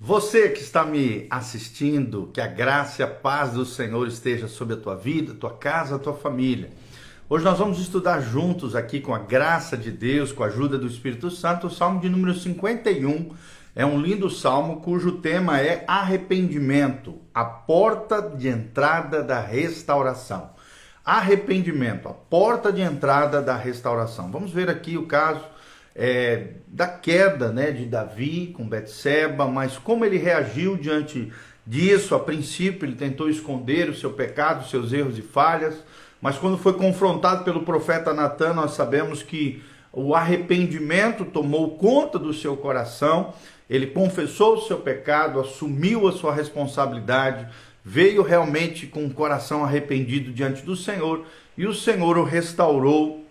Você que está me assistindo, que a graça e a paz do Senhor esteja sobre a tua vida, tua casa, a tua família. Hoje nós vamos estudar juntos aqui com a graça de Deus, com a ajuda do Espírito Santo, o Salmo de número 51. É um lindo salmo cujo tema é arrependimento, a porta de entrada da restauração. Arrependimento, a porta de entrada da restauração. Vamos ver aqui o caso da queda, de Davi com Betseba, mas como ele reagiu diante disso. A princípio ele tentou esconder o seu pecado, seus erros e falhas, mas quando foi confrontado pelo profeta Natan, nós sabemos que o arrependimento tomou conta do seu coração. Ele confessou o seu pecado, assumiu a sua responsabilidade, veio realmente com o coração arrependido diante do Senhor, e o Senhor o restaurou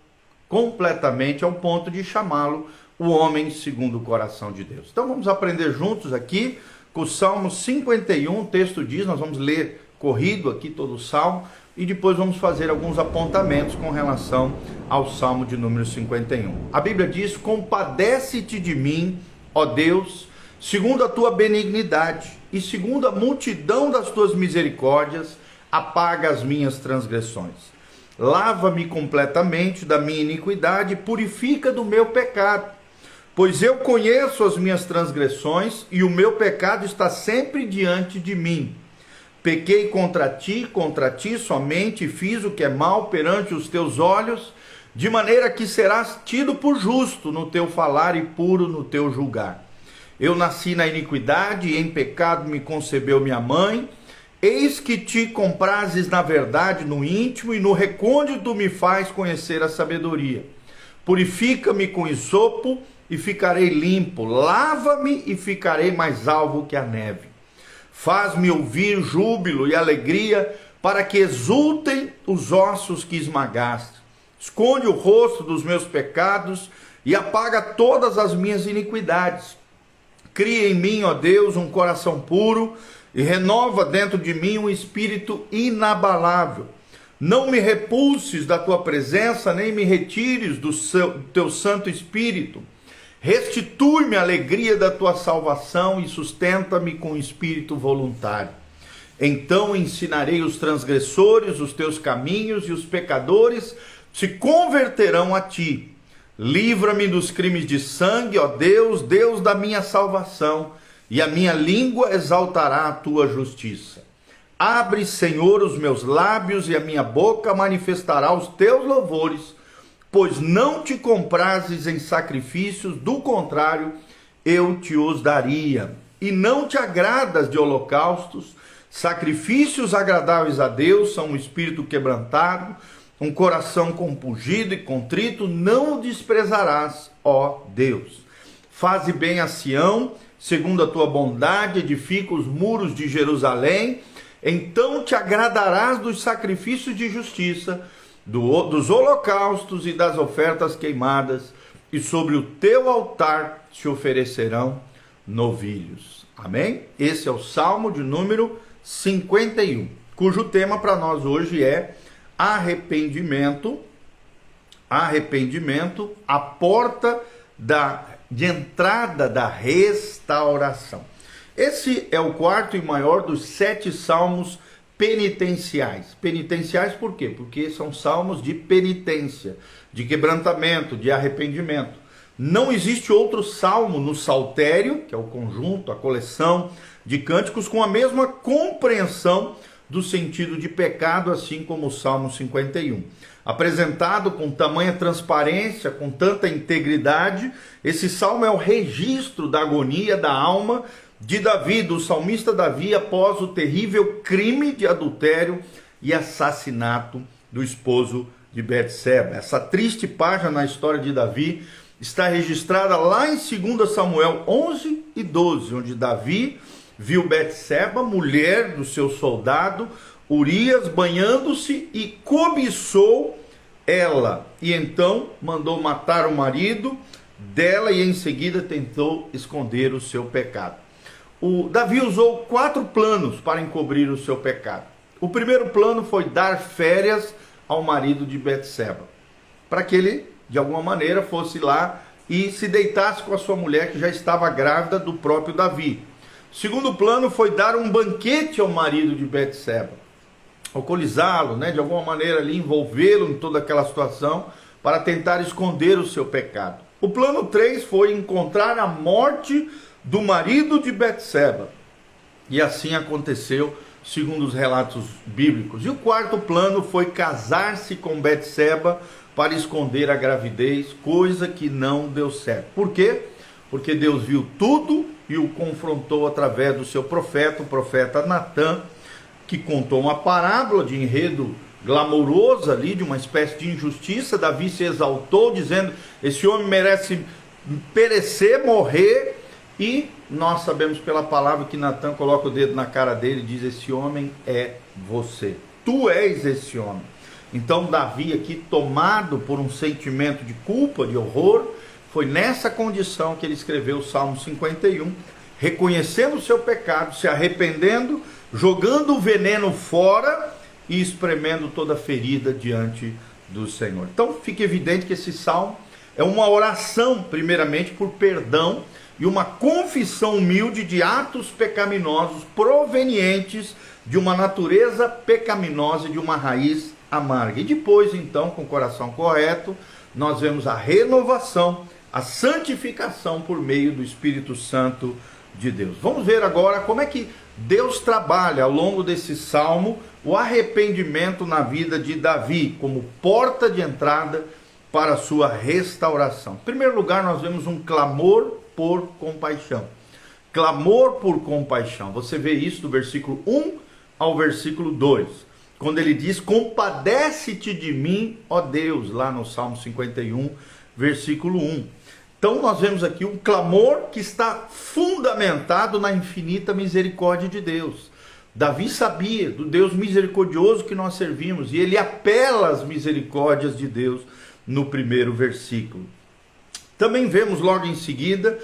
completamente ao ponto de chamá-lo o homem segundo o coração de Deus. Então vamos aprender juntos aqui com o Salmo 51, o texto diz, nós vamos ler corrido aqui todo o Salmo, e depois vamos fazer alguns apontamentos com relação ao Salmo de número 51. A Bíblia diz: compadece-te de mim, ó Deus, segundo a tua benignidade, e segundo a multidão das tuas misericórdias, apaga as minhas transgressões. Lava-me completamente da minha iniquidade, purifica do meu pecado. Pois eu conheço as minhas transgressões, e o meu pecado está sempre diante de mim. Pequei contra ti somente, fiz o que é mal perante os teus olhos, de maneira que serás tido por justo no teu falar e puro no teu julgar. Eu nasci na iniquidade, e em pecado me concebeu minha mãe. Eis que te comprases na verdade no íntimo, e no recôndito me faz conhecer a sabedoria. Purifica-me com hisopo, e ficarei limpo. Lava-me, e ficarei mais alvo que a neve. Faz-me ouvir júbilo e alegria, para que exultem os ossos que esmagaste. Esconde o rosto dos meus pecados, e apaga todas as minhas iniquidades. Cria em mim, ó Deus, um coração puro, e renova dentro de mim um espírito inabalável. Não me repulses da tua presença, nem me retires do teu Santo Espírito. Restitui-me a alegria da tua salvação, e sustenta-me com espírito voluntário. Então ensinarei os transgressores os teus caminhos, e os pecadores se converterão a ti. Livra-me dos crimes de sangue, ó Deus, Deus da minha salvação, e a minha língua exaltará a tua justiça. Abre, Senhor, os meus lábios, e a minha boca manifestará os teus louvores, pois não te comprases em sacrifícios, do contrário, eu te os daria. E não te agradas de holocaustos. Sacrifícios agradáveis a Deus são um espírito quebrantado, um coração compungido e contrito, não o desprezarás, ó Deus. Faze bem a Sião, segundo a tua bondade, edifica os muros de Jerusalém. Então te agradarás dos sacrifícios de justiça, dos holocaustos e das ofertas queimadas, e sobre o teu altar se oferecerão novilhos. Amém? Esse é o Salmo de número 51, cujo tema para nós hoje é arrependimento, a porta de entrada da restauração. Esse é o quarto e maior dos 7 salmos penitenciais. Penitenciais por quê? Porque são salmos de penitência, de quebrantamento, de arrependimento. Não existe outro salmo no saltério, que é o conjunto, a coleção de cânticos, com a mesma compreensão do sentido de pecado, assim como o Salmo 51. Apresentado com tamanha transparência, com tanta integridade, esse salmo é o registro da agonia da alma de Davi, do salmista Davi, após o terrível crime de adultério e assassinato do esposo de Betseba. Essa triste página na história de Davi está registrada lá em 2 Samuel 11 e 12, onde Davi viu Betseba, mulher do seu soldado Urias, banhando-se, e cobiçou ela, e então mandou matar o marido dela, e em seguida tentou esconder o seu pecado. Davi usou 4 planos para encobrir o seu pecado. O primeiro plano foi dar férias ao marido de Betseba, para que ele, de alguma maneira, fosse lá e se deitasse com a sua mulher, que já estava grávida do próprio Davi. O segundo plano foi dar um banquete ao marido de Betseba, alcoolizá-lo, de alguma maneira ali, envolvê-lo em toda aquela situação para tentar esconder o seu pecado. O plano 3 foi encontrar a morte do marido de Betseba. E assim aconteceu, segundo os relatos bíblicos. E o quarto plano foi casar-se com Betseba para esconder a gravidez, coisa que não deu certo. Por quê? Porque Deus viu tudo e o confrontou através do seu profeta, o profeta Natã, que contou uma parábola de enredo glamouroso ali, de uma espécie de injustiça. Davi se exaltou dizendo, esse homem merece perecer, morrer. E nós sabemos pela palavra que Natã coloca o dedo na cara dele e diz, esse homem é você, tu és esse homem. Então Davi aqui, tomado por um sentimento de culpa, de horror, foi nessa condição que ele escreveu o Salmo 51, reconhecendo o seu pecado, se arrependendo, jogando o veneno fora e espremendo toda a ferida diante do Senhor. Então fica evidente que esse salmo é uma oração, primeiramente, por perdão e uma confissão humilde de atos pecaminosos provenientes de uma natureza pecaminosa e de uma raiz amarga. E depois, então, com o coração correto, nós vemos a renovação, a santificação por meio do Espírito Santo de Deus. Vamos ver agora como é que Deus trabalha ao longo desse salmo o arrependimento na vida de Davi, como porta de entrada para a sua restauração. Em primeiro lugar, nós vemos um clamor por compaixão. Clamor por compaixão. Você vê isso do versículo 1 ao versículo 2. Quando ele diz, compadece-te de mim, ó Deus, lá no Salmo 51, versículo 1. Então nós vemos aqui um clamor que está fundamentado na infinita misericórdia de Deus. Davi sabia do Deus misericordioso que nós servimos, e ele apela às misericórdias de Deus no primeiro versículo. Também vemos logo em seguida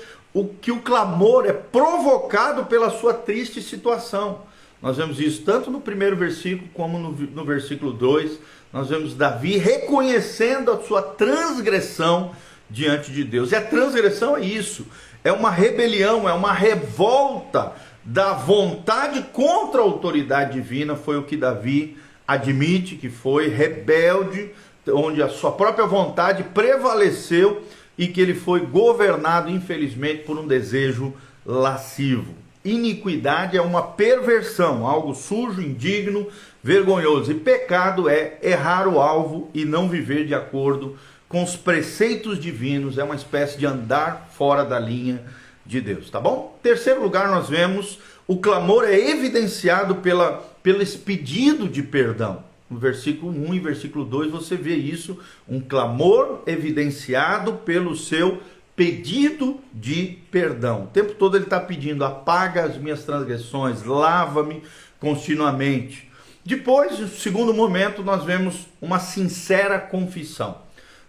que o clamor é provocado pela sua triste situação. Nós vemos isso tanto no primeiro versículo como no versículo 2. Nós vemos Davi reconhecendo a sua transgressão diante de Deus. E a transgressão é isso, é uma rebelião, é uma revolta da vontade contra a autoridade divina. Foi o que Davi admite que foi rebelde, onde a sua própria vontade prevaleceu e que ele foi governado, infelizmente, por um desejo lascivo. Iniquidade é uma perversão, algo sujo, indigno, vergonhoso. E pecado é errar o alvo e não viver de acordo com os preceitos divinos. É uma espécie de andar fora da linha de Deus, tá bom? Em terceiro lugar, nós vemos o clamor é evidenciado pelo esse pedido de perdão. No versículo 1 e versículo 2 você vê isso, um clamor evidenciado pelo seu pedido de perdão. O tempo todo ele está pedindo, apaga as minhas transgressões, lava-me continuamente. Depois, no segundo momento, nós vemos uma sincera confissão.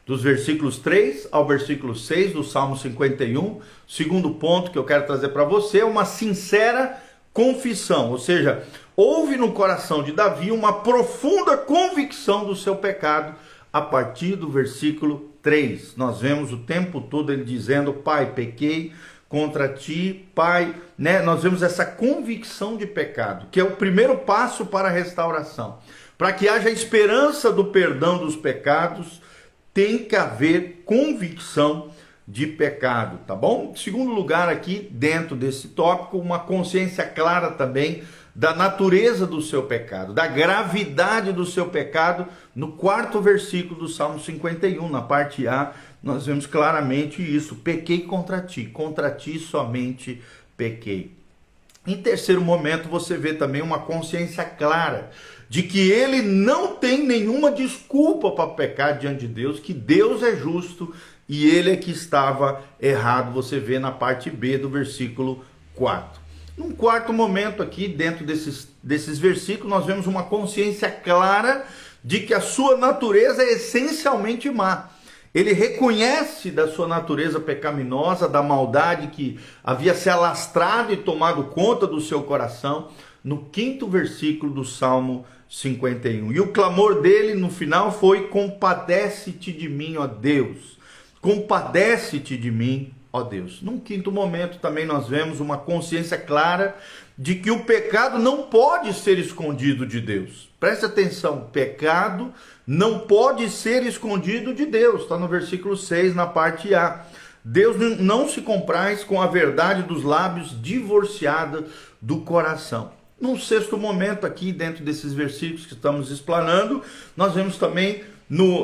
Dos versículos 3 ao versículo 6 do Salmo 51, segundo ponto que eu quero trazer para você é uma sincera confissão, ou seja, houve no coração de Davi uma profunda convicção do seu pecado. A partir do versículo 3, nós vemos o tempo todo ele dizendo, Pai, pequei contra ti, Pai, nós vemos essa convicção de pecado, que é o primeiro passo para a restauração. Para que haja esperança do perdão dos pecados, tem que haver convicção de pecado, tá bom? Em segundo lugar aqui, dentro desse tópico, uma consciência clara também da natureza do seu pecado, da gravidade do seu pecado. No quarto versículo do Salmo 51, na parte A, nós vemos claramente isso, pequei contra ti somente pequei. Em terceiro momento, você vê também uma consciência clara de que ele não tem nenhuma desculpa para pecar diante de Deus, que Deus é justo e ele é que estava errado. Você vê na parte B do versículo 4. Num quarto momento aqui, dentro desses versículos, nós vemos uma consciência clara de que a sua natureza é essencialmente má. Ele reconhece da sua natureza pecaminosa, da maldade que havia se alastrado e tomado conta do seu coração, no quinto versículo do Salmo 51. E o clamor dele no final foi, compadece-te de mim, ó Deus. Compadece-te de mim, ó Deus. Num quinto momento também nós vemos uma consciência clara de que o pecado não pode ser escondido de Deus. Preste atenção, pecado não pode ser escondido de Deus. Está no versículo 6, na parte A. Deus não se compraz com a verdade dos lábios divorciada do coração. Num sexto momento aqui, dentro desses versículos que estamos explanando, nós vemos também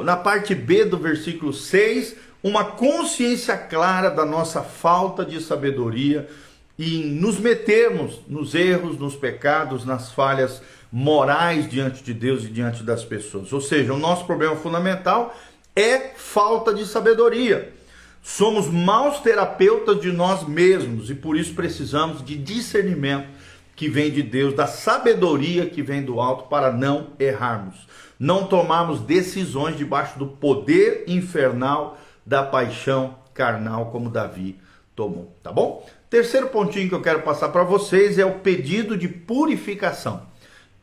na parte B do versículo 6, uma consciência clara da nossa falta de sabedoria e nos metermos nos erros, nos pecados, nas falhas morais diante de Deus e diante das pessoas. Ou seja, o nosso problema fundamental é falta de sabedoria. Somos maus terapeutas de nós mesmos e por isso precisamos de discernimento que vem de Deus, da sabedoria que vem do alto para não errarmos, não tomarmos decisões debaixo do poder infernal da paixão carnal como Davi tomou, tá bom? Terceiro pontinho que eu quero passar para vocês é o pedido de purificação.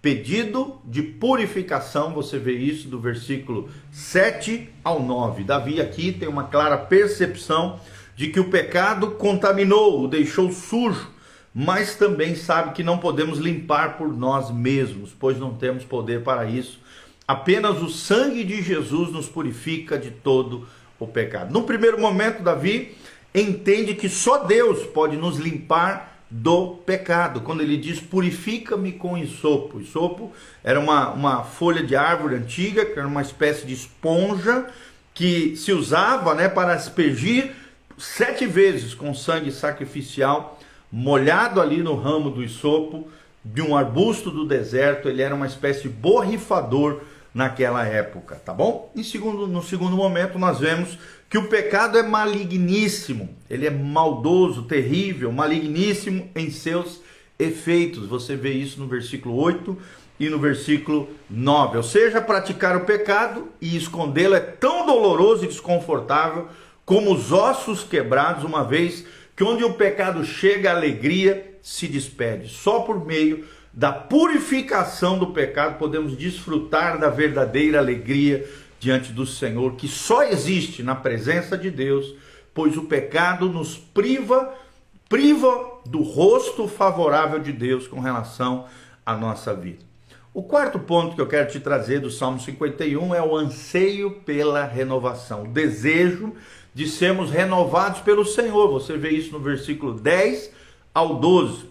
Pedido de purificação, você vê isso do versículo 7 ao 9. Davi aqui tem uma clara percepção de que o pecado contaminou, o deixou sujo, mas também sabe que não podemos limpar por nós mesmos, pois não temos poder para isso. Apenas o sangue de Jesus nos purifica de todo o pecado. No primeiro momento, Davi entende que só Deus pode nos limpar do pecado, quando ele diz purifica-me com hisopo. Hisopo era uma folha de árvore antiga, que era uma espécie de esponja que se usava, né, para aspergir 7 vezes com sangue sacrificial molhado ali no ramo do hisopo de um arbusto do deserto. Ele era uma espécie de borrifador naquela época, tá bom? No segundo momento nós vemos que o pecado é maligníssimo, ele é maldoso, terrível, maligníssimo em seus efeitos. Você vê isso no versículo 8 e no versículo 9. Ou seja, praticar o pecado e escondê-lo é tão doloroso e desconfortável como os ossos quebrados, uma vez que onde o pecado chega, a alegria se despede. Só por meio da purificação do pecado podemos desfrutar da verdadeira alegria diante do Senhor, que só existe na presença de Deus, pois o pecado nos priva do rosto favorável de Deus com relação à nossa vida. O quarto ponto que eu quero te trazer do Salmo 51 é o anseio pela renovação, o desejo de sermos renovados pelo Senhor. Você vê isso no versículo 10 ao 12.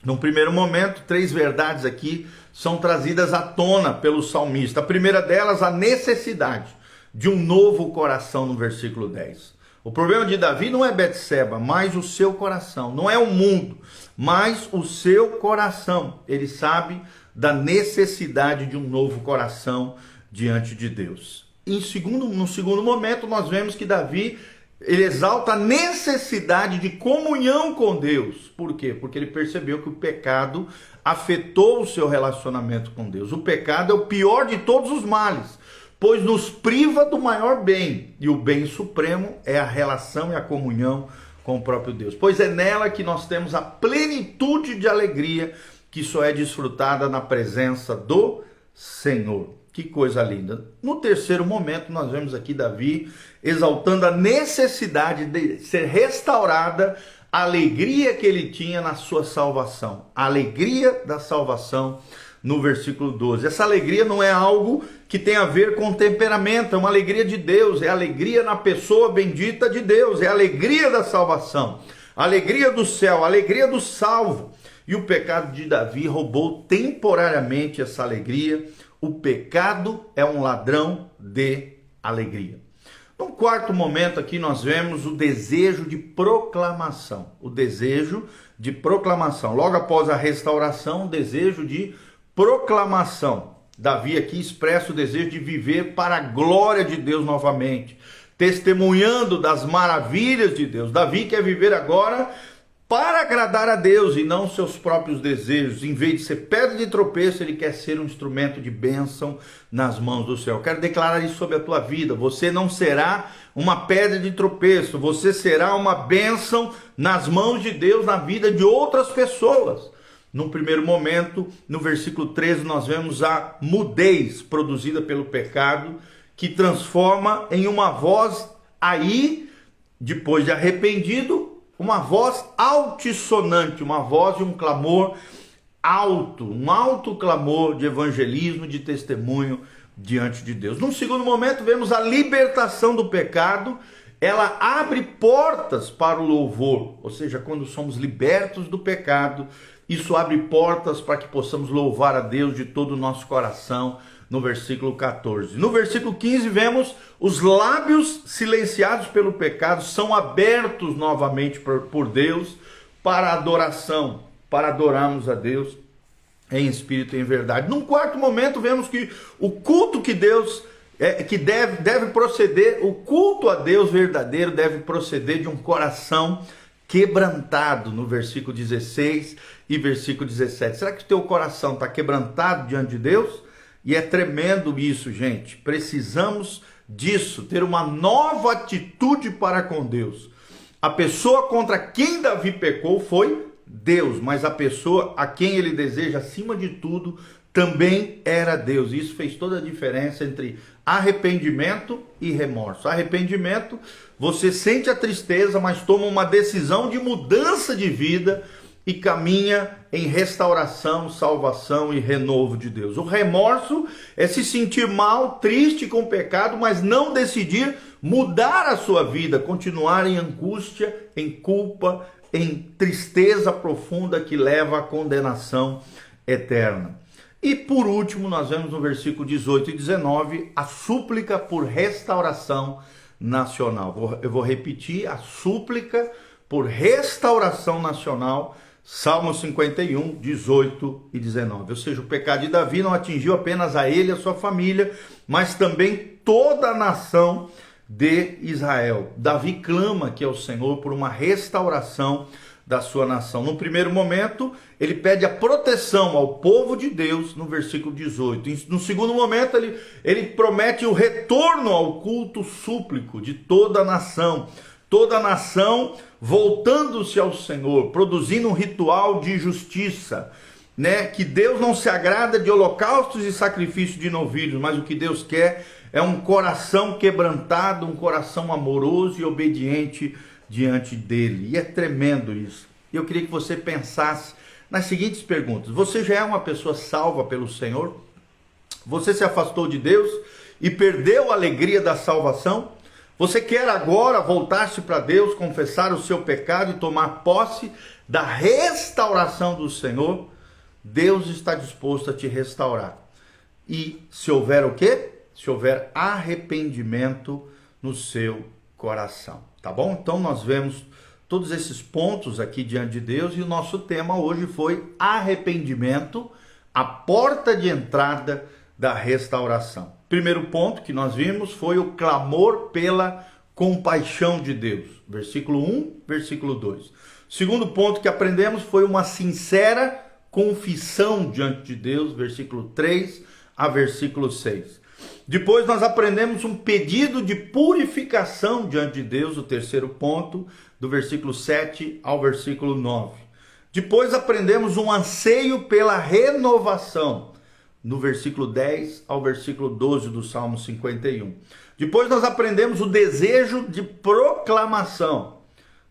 Num primeiro momento, 3 verdades aqui são trazidas à tona pelo salmista. A primeira delas, a necessidade de um novo coração, no versículo 10. O problema de Davi não é Betseba, mas o seu coração. Não é o mundo, mas o seu coração. Ele sabe da necessidade de um novo coração diante de Deus. No segundo momento, nós vemos que Davi ele exalta a necessidade de comunhão com Deus. Por quê? Porque ele percebeu que o pecado afetou o seu relacionamento com Deus. O pecado é o pior de todos os males, pois nos priva do maior bem. E o bem supremo é a relação e a comunhão com o próprio Deus. Pois é nela que nós temos a plenitude de alegria que só é desfrutada na presença do Senhor. Que coisa linda. No terceiro momento, nós vemos aqui Davi exaltando a necessidade de ser restaurada a alegria que ele tinha na sua salvação. A alegria da salvação no versículo 12. Essa alegria não é algo que tem a ver com temperamento, é uma alegria de Deus, é a alegria na pessoa bendita de Deus, é a alegria da salvação, a alegria do céu, a alegria do salvo. E o pecado de Davi roubou temporariamente essa alegria. O pecado é um ladrão de alegria. No quarto momento aqui nós vemos o desejo de proclamação. O desejo de proclamação. Logo após a restauração, o desejo de proclamação. Davi aqui expressa o desejo de viver para a glória de Deus novamente, testemunhando das maravilhas de Deus. Davi quer viver agora para agradar a Deus e não seus próprios desejos. Em vez de ser pedra de tropeço, ele quer ser um instrumento de bênção nas mãos do céu. Eu quero declarar isso sobre a tua vida. Você não será uma pedra de tropeço, você será uma bênção nas mãos de Deus, na vida de outras pessoas. No primeiro momento, no versículo 13, nós vemos a mudez produzida pelo pecado, que transforma em uma voz aí depois de arrependido, uma voz altissonante, uma voz e um clamor alto, um alto clamor de evangelismo, de testemunho diante de Deus. Num segundo momento, vemos a libertação do pecado. Ela abre portas para o louvor, ou seja, quando somos libertos do pecado, isso abre portas para que possamos louvar a Deus de todo o nosso coração, no versículo 14. No versículo 15 vemos os lábios silenciados pelo pecado são abertos novamente por Deus para adoração, para adorarmos a Deus em espírito e em verdade. Num quarto momento vemos que o culto que Deus que deve proceder, o culto a Deus verdadeiro deve proceder de um coração quebrantado, no versículo 16 e versículo 17. Será que o teu coração está quebrantado diante de Deus? E é tremendo isso, gente. Precisamos disso, ter uma nova atitude para com Deus. A pessoa contra quem Davi pecou foi Deus, mas a pessoa a quem ele deseja acima de tudo também era Deus. Isso fez toda a diferença entre arrependimento e remorso. Arrependimento, você sente a tristeza, mas toma uma decisão de mudança de vida e caminha em restauração, salvação e renovo de Deus. O remorso é se sentir mal, triste com o pecado, mas não decidir mudar a sua vida, continuar em angústia, em culpa, em tristeza profunda que leva à condenação eterna. E por último, nós vemos no versículo 18 e 19 a súplica por restauração nacional. Eu vou repetir: a súplica por restauração nacional, Salmo 51, 18 e 19. Ou seja, o pecado de Davi não atingiu apenas a ele e a sua família, mas também toda a nação de Israel. Davi clama aqui ao Senhor por uma restauração da sua nação. No primeiro momento, ele pede a proteção ao povo de Deus, no versículo 18. No segundo momento, ele promete o retorno ao culto súplico de toda a nação voltando-se ao Senhor, produzindo um ritual de justiça, né? Que Deus não se agrada de holocaustos e sacrifícios de novilhos, mas o que Deus quer é um coração quebrantado, um coração amoroso e obediente diante dele. E é tremendo isso. Eu queria que você pensasse nas seguintes perguntas: você já é uma pessoa salva pelo Senhor? Você se afastou de Deus e perdeu a alegria da salvação? Você quer agora voltar-se para Deus, confessar o seu pecado e tomar posse da restauração do Senhor? Deus está disposto a te restaurar. E se houver o quê? Se houver arrependimento no seu coração, tá bom? Então nós vemos todos esses pontos aqui diante de Deus e o nosso tema hoje foi arrependimento, a porta de entrada da restauração. Primeiro ponto que nós vimos foi o clamor pela compaixão de Deus, versículo 1, versículo 2. Segundo ponto que aprendemos foi uma sincera confissão diante de Deus, versículo 3 a versículo 6. Depois nós aprendemos um pedido de purificação diante de Deus, o terceiro ponto, do versículo 7 ao versículo 9. Depois aprendemos um anseio pela renovação, no versículo 10 ao versículo 12 do Salmo 51. Depois nós aprendemos o desejo de proclamação,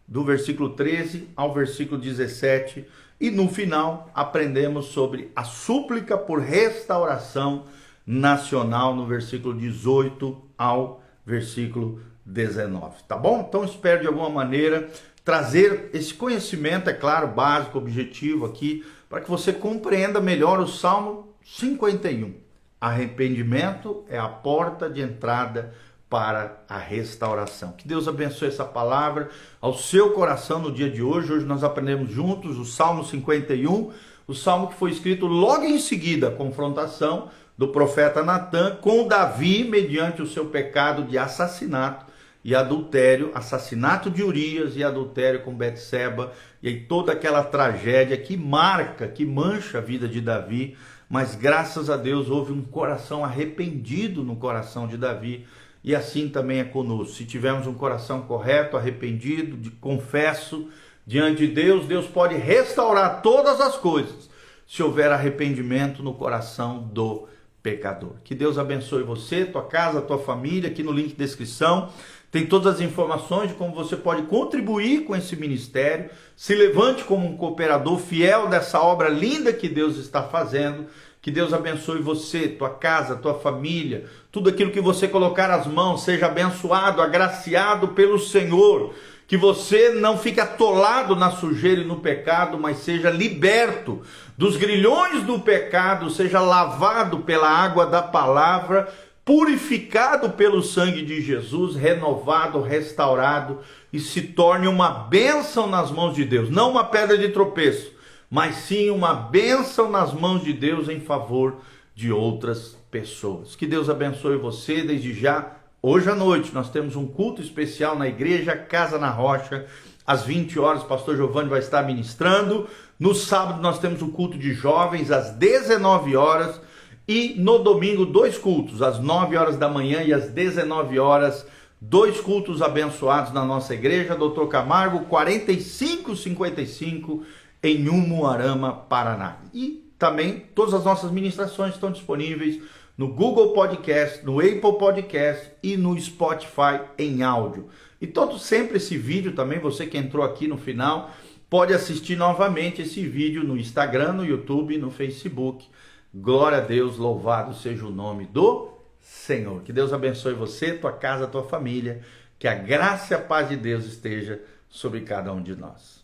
do versículo 13 ao versículo 17. E no final aprendemos sobre a súplica por restauração nacional, no versículo 18 ao versículo 19. Tá bom? Então espero de alguma maneira trazer esse conhecimento, é claro, básico, objetivo aqui, para que você compreenda melhor o Salmo 51. Arrependimento é a porta de entrada para a restauração. Que Deus abençoe essa palavra ao seu coração no dia de hoje. Hoje nós aprendemos juntos o Salmo 51, o salmo que foi escrito logo em seguida a confrontação do profeta Natã com Davi mediante o seu pecado de assassinato e adultério, assassinato de Urias e adultério com Betseba, e aí toda aquela tragédia que marca, que mancha a vida de Davi, mas graças a Deus houve um coração arrependido no coração de Davi, e assim também é conosco. Se tivermos um coração correto, arrependido, confesso diante de Deus, Deus pode restaurar todas as coisas, se houver arrependimento no coração do pecador. Que Deus abençoe você, tua casa, tua família, aqui no link de descrição tem todas as informações de como você pode contribuir com esse ministério. Se levante como um cooperador fiel dessa obra linda que Deus está fazendo. Que Deus abençoe você, tua casa, tua família, tudo aquilo que você colocar as mãos, seja abençoado, agraciado pelo Senhor. Que você não fique atolado na sujeira e no pecado, mas seja liberto dos grilhões do pecado, seja lavado pela água da palavra, purificado pelo sangue de Jesus, renovado, restaurado e se torne uma bênção nas mãos de Deus. Não uma pedra de tropeço, mas sim uma bênção nas mãos de Deus em favor de outras pessoas. Que Deus abençoe você desde já. Hoje à noite nós temos um culto especial na igreja Casa na Rocha, às 20 horas, o pastor Giovanni vai estar ministrando. No sábado nós temos um culto de jovens às 19 horas e no domingo 2 cultos, às 9 horas da manhã e às 19 horas, 2 cultos abençoados na nossa igreja, Dr. Camargo, 4555, em Umuarama, Paraná. E também todas as nossas ministrações estão disponíveis no Google Podcast, no Apple Podcast e no Spotify em áudio. E sempre esse vídeo também, você que entrou aqui no final, pode assistir novamente esse vídeo no Instagram, no YouTube e no Facebook. Glória a Deus, louvado seja o nome do Senhor. Que Deus abençoe você, tua casa, tua família. Que a graça e a paz de Deus esteja sobre cada um de nós.